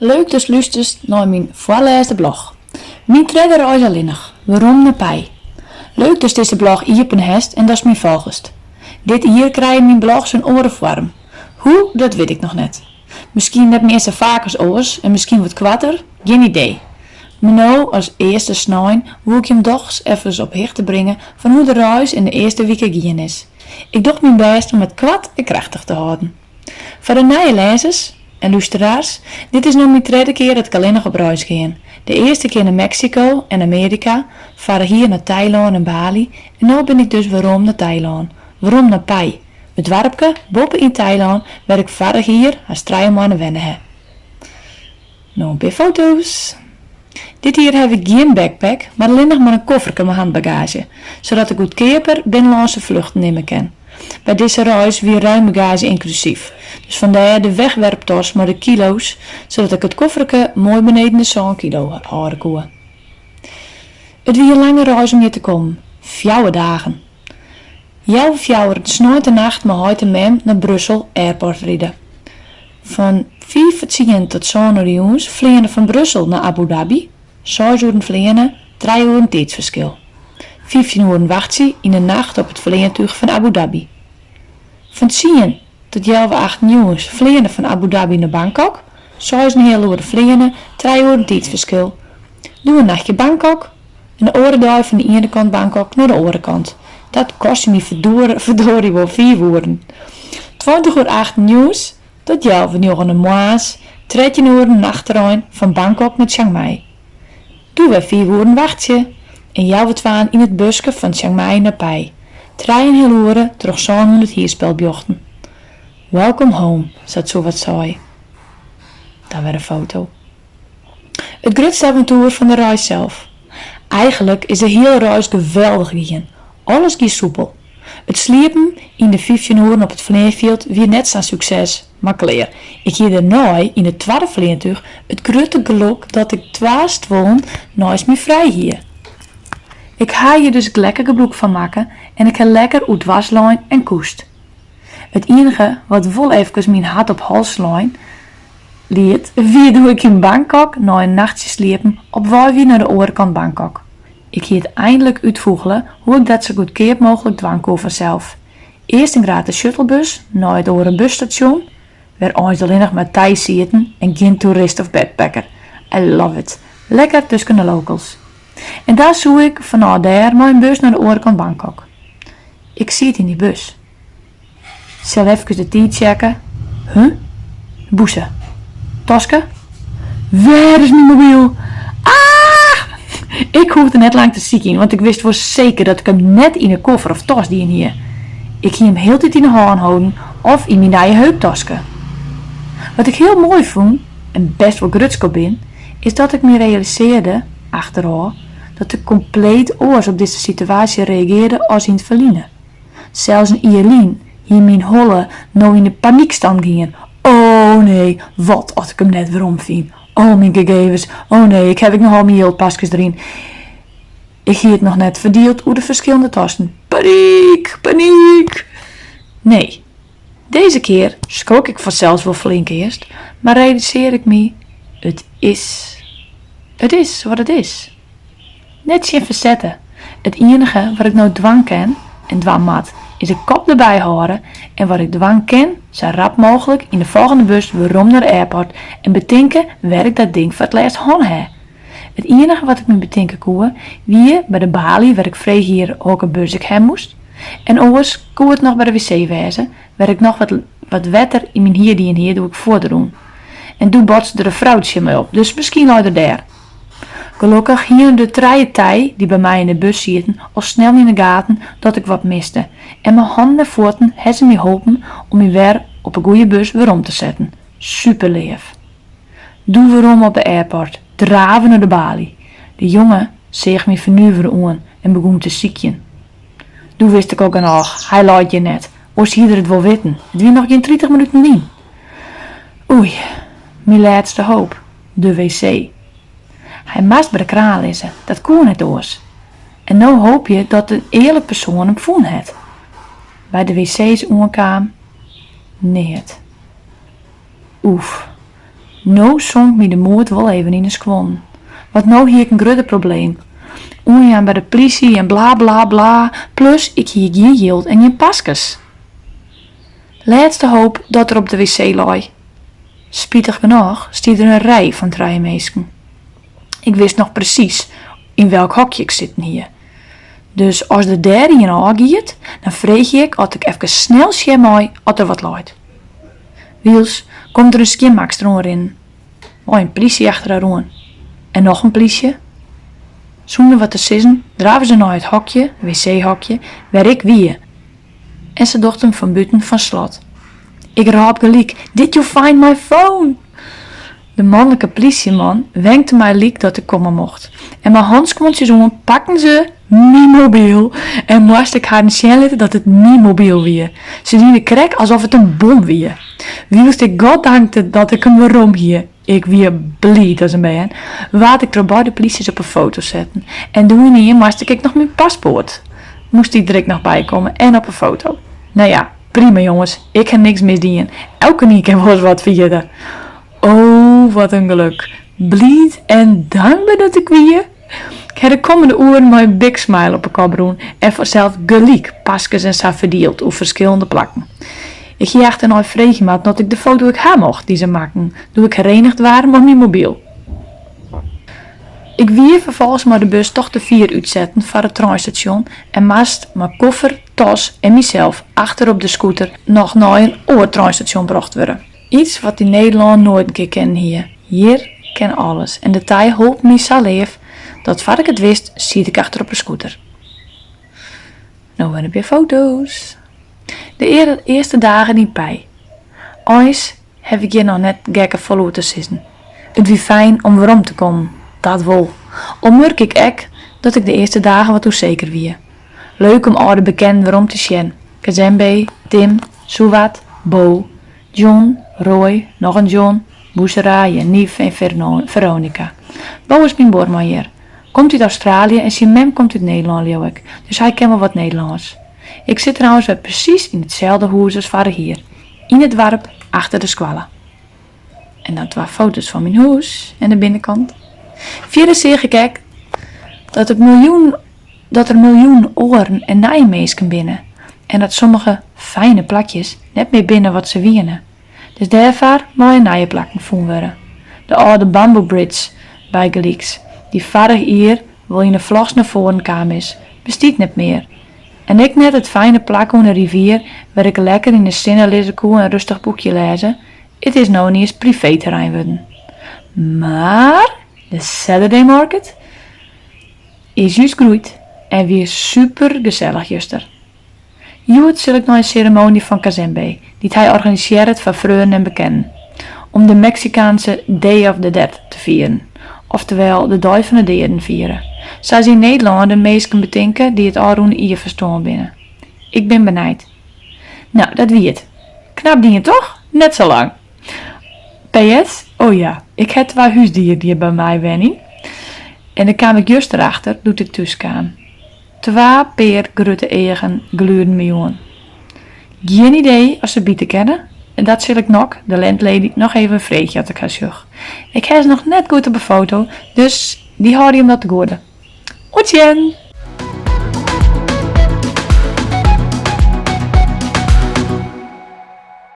Leuk dus luistert naar mijn voorlaatste blog. Mijn tweede reis alleenig. Waarom naar Pij? Leuk dus deze blog iepen hest en dat is mijn volgest. Dit hier krijgt mijn blog zijn orenvorm. Hoe, dat weet ik nog net. Misschien net meeste vaak als oors en misschien wat kwatter, geen idee. Maar nou, als eerste snijn, wil ik hem toch even op hicht te brengen van hoe de reis in de eerste weken gaan is. Ik doe mijn best om het kwad en krachtig te houden. Voor de nieuwe lezers en luisteraars, dit is nu mijn tweede keer dat ik alleen nog op reis ga. De eerste keer naar Mexico en Amerika, varen hier naar Thailand en Bali en nu ben ik dus waarom naar Thailand. Waarom naar Pai? Het dorpje boven in Thailand waar ik vader hier als 3 maanden wennen heb. Nou een paar foto's. Dit hier heb ik geen backpack, maar alleen nog maar een kofferke met handbagage, zodat ik goedkoper binnenlandse vluchten nemen kan. Bij deze reis weer ruim bagage inclusief, dus vandaar de wegwerptas maar de kilo's, zodat ik het kofferke mooi beneden de 100 kilo houden kon. Het weer een lange reis om hier te komen, 4 dagen. Jouw fjouwer snooit de nacht met huid en mem naar Brussel Airport rijden. Van 5 tot 7 jongens vliegen van Brussel naar Abu Dhabi, 6 uur vliegen, 3 uur tijdsverschil. 15 uur wachten in de nacht op het vliegtuig van Abu Dhabi. Van 10 tot 8 jongens vliegen van Abu Dhabi naar Bangkok, 6 uur vliegen, 3 uur tijdsverschil. Doe een nachtje Bangkok en de orendag van de ene kant Bangkok naar de andere kant. Dat kost me verdorie wel 4 uren. 20 uur 8 nieuws tot jou van Johan Moas, 13 uur nachttrein van Bangkok naar Chiang Mai. Doe weer 4 uur wachtje en jou het waan in het busje van Chiang Mai naar Pai. 3,5 uur terug 700 hierspelbjochten. Welcome home, zat zo wat zei. Daar weer een foto. Het grootste avontuur van de reis zelf. Eigenlijk is de hele reis geweldig gegaan. Alles ging soepel. Het sliepen in de 15 uur op het vliegveld weer net zo'n succes, maar klaar. Ik hier daarna in het tweede vliegtuig het grote geluk dat ik twaast woon naast me vrij hier. Ik ga hier dus lekker gebruik van maken en ik ga lekker uit waslijn en koest. Het enige wat wel even mijn hart op hals slaan liet, wie doe ik in Bangkok na een nachtje sliepen op waar weer naar de andere kant Bangkok. Ik hier het eindelijk uitvoegelen hoe ik dat zo goedkoop mogelijk dwang kon vanzelf. Eerst een gratis shuttlebus naar het andere busstation, waar ons alleen nog maar Thais zitten en geen toerist of backpacker. I love it. Lekker tussen de locals. En daar zoek ik vanuit daar mijn bus naar de andere kant Bangkok. Ik zit in die bus. Zal even de tijd checken. Boesen. Toske? Waar is mijn mobiel? Ik hoefde net lang te zieken, want ik wist voor zeker dat ik hem net in een koffer of tas die in hier. Ik ging hem heel tijd in de hand houden of in mijn nieuwe heuptaske. Wat ik heel mooi vond, en best wel grutsko ben, is dat ik me realiseerde, achteraf, dat ik compleet oors op deze situatie reageerde als in het verliezen. Zelfs een Ierlien, hier mijn holle, nou in de paniekstand gingen. Oh nee, wat als ik hem net weer omviel. Oh mijn gegevens, oh nee, ik heb nog al mijn heelpasjes erin. Ik hier het nog net verdeeld over de verschillende tasten. Paniek, paniek. Nee, deze keer schrok ik vanzelfs wel flink eerst, maar realiseer ik me, het is wat het is. Net geen verzetten. Het enige wat ik nou dwang ken en dwang mat, is de kop erbij houden en wat ik dwang ken, zo rap mogelijk in de volgende bus weerom naar de airport en bedenken waar ik dat ding voor het laatst hon heb. Het enige wat ik me bedenken kon, wie bij de balie waar ik vreeg hier ook een bus ik hem moest. En oors kon het nog bij de wc wezen, waar ik nog wat wetter in mijn hier die en hier doe ik voordoen. En toen botste er een vrouwtje me op, dus misschien luider daar. Gelukkig hier de 3 tij die bij mij in de bus zitten al snel in de gaten dat ik wat miste. En mijn handen en voeten hebben ze me geholpen om me weer op een goede bus weer om te zetten. Super lief. Doe weerom op de airport, draven naar de balie. De jongen zeeg me vernuiveren aan en begon te ziekjen. Toen wist ik ook nog, hij laat je net. Oors hier het wel weten. Het wie nog geen 30 minuten in. Oei, mijn laatste hoop. De wc. Hij moest bij de kraan lezen, dat kon het oors. En nou hoop je dat een eerlijk persoon hem voen het. Bij de wc's aankwam, nee het. Oef, Nou zonk me de moed wel even in de squon. Want nou hier ik een grote probleem. Onjaan bij de politie en bla bla bla. Plus ik hier geen geld en geen paskes. Laatste hoop dat er op de wc lag. Spietig genoeg stiet er een rij van 3 mensen. Ik wist nog precies in welk hokje ik zit hier. Dus als de derde in aangiet, dan vreeg ik of ik even snel zie mij of er wat luidt. Wiels komt er een skimmaakster in. Mooi een politie achter haar aan. En nog een politie. Zonder wat te sissen draven ze naar het hokje, wc-hokje, waar ik wie. En ze dochten van buiten van slot. Ik raap gelijk, did you find my phone? De mannelijke politieman wenkte mij liek dat ik komen mocht. En mijn handskontjes om pakken ze mijn mobiel. En moest ik haar zien dat het mijn mobiel wie. Ze diende krek alsof het een bom wie. Wielst ik God dankte dat ik hem waarom hier. Ik wie blied als een ben. Waat ik er bij de politie op een foto zetten. En toen hier moest ik nog mijn paspoort. Moest die direct nog bijkomen en op een foto. Nou ja, prima jongens. Ik heb niks misdienen. Elke keer heb wel eens wat vierde. Oh, wat een geluk. Blied en dankbaar dat ik wie. Ik heb de komende uren mijn big smile op elkaar broen en vanzelf gelijk paskes en sa verdeeld op verschillende plakken. Ik jaagde nooit vreemd maar dat ik de foto ik haar mocht die ze maken, toen ik herenigd waren met mijn mobiel. Ik wie vervolgens maar de bus toch de 4 uitzetten voor het treinstation en moest mijn koffer, tas en mezelf achter op de scooter nog naar een oor treinstation gebracht worden. Iets wat in Nederland nooit een keer kennen hier. Hier ken alles en de tijd hielp me zo leef dat voor ik het wist, zie ik achter op een scooter. Nou heb je foto's. De eerste dagen niet bij. Ooit heb ik je nog net gekke volop te zitten. Het wie fijn om weer om te komen, dat wel. Al merk ik ek dat ik de eerste dagen wat onzeker wie. Leuk om oude bekenden weer om te zien. Kazembe, Tim, Suwat, Bo, John, Roy, nog een John, Boezeraai, Nief en Veronica. Bo is mijn boormaaier. Komt uit Australië en zijn mem komt uit Nederland, leeuw ik. Dus hij kent wel wat Nederlands. Ik zit trouwens weer precies in hetzelfde huis als vader hier. In het dorp, achter de squallen. En dat waren foto's van mijn huis en de binnenkant. Verder zeg ik dat er miljoen oren en nijmeesken binnen. En dat sommige fijne plakjes net meer binnen wat ze wienen. Dus daarvoor mooie nieuwe plakken voelen worden. De oude bamboo bridge bij Gelieks, die vorig jaar wel in de vlogs naar voren kwam is, bestiet niet meer. En ik net het fijne plak aan de rivier, waar ik lekker in de zinnen lezen koe en rustig boekje lezen. Het is nou niet eens privéterrein worden. Maar de Saturday Market is juist groeit en weer super gezellig juster. Joet zal ik naar een ceremonie van Kazembe, die hij organiseert voor vrienden en bekenden, om de Mexicaanse Day of the Dead te vieren, oftewel de Dag van de Deden vieren. Zoals in Nederland de meesten bedenken die het alroende hier verstaan binnen. Ik ben benijd. Nou, dat wie het. Knap ding toch? Net zo lang. PS, oh ja, ik heb 2 huisdieren die bij mij wennen. En dan kwam ik juist erachter, doet ik tussenkaan. 2 peer grote eigen gluren miljoen. Geen idee als ze bieten kennen. En dat zal ik nog, de landlady, nog even een vreetje uit elkaar zag. Ik heb ze nog net goed op een foto, dus die hoorde je om dat te goeden. Oetjen!